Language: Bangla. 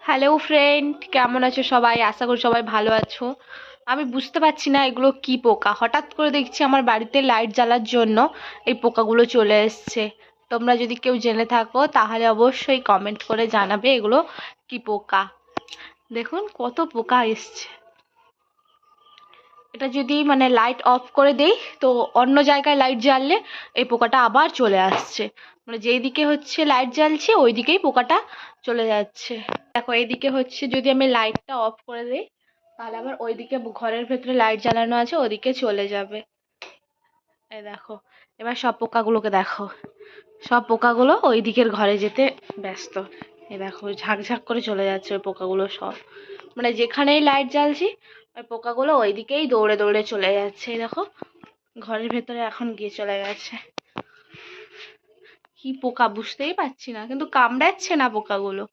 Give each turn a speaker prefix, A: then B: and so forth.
A: হ্যালো ফ্রেন্ড, কেমন আছো সবাই? আশা করি সবাই ভালো আছো। আমি বুঝতে পারছি না এগুলো কি পোকা। হঠাৎ করে দেখছি আমার বাড়িতে লাইট জ্বালার জন্য এই পোকাগুলো চলে এসছে। তোমরা যদি কেউ জেনে থাকো তাহলে অবশ্যই কমেন্ট করে জানাবে এগুলো কি পোকা। দেখুন কত পোকা এসছে। এটা যদি লাইট অফ করে দেই তো অন্য জায়গায় লাইট জ্বাললে এই পোকাটা আবার চলে আসছে। যেই দিকে হচ্ছে লাইট জ্বালছে ওই দিকেই পোকাটা চলে যাচ্ছে। দেখো এইদিকে হচ্ছে যদি আমি লাইটটা অফ করে দিই তাহলে আবার ওইদিকে ঘরের ভেতরে লাইট জ্বালানো আছে ওদিকে চলে যাবে। এই দেখো, এবার সব পোকাগুলোকে দেখো, সব পোকাগুলো ওই দিকের ঘরে যেতে ব্যস্ত। এই দেখো ঝাঁকঝাঁক করে চলে যাচ্ছে ওই পোকাগুলো সব। যেখানেই লাইট জ্বালছি ওই পোকাগুলো ওই দিকেই দৌড়ে দৌড়ে চলে যাচ্ছে। এই দেখো ঘরের ভেতরে এখন গিয়ে চলে গেছে। কি পোকা বুঝতেই পারছি না, কিন্তু কামড়াচ্ছে না পোকাগুলো।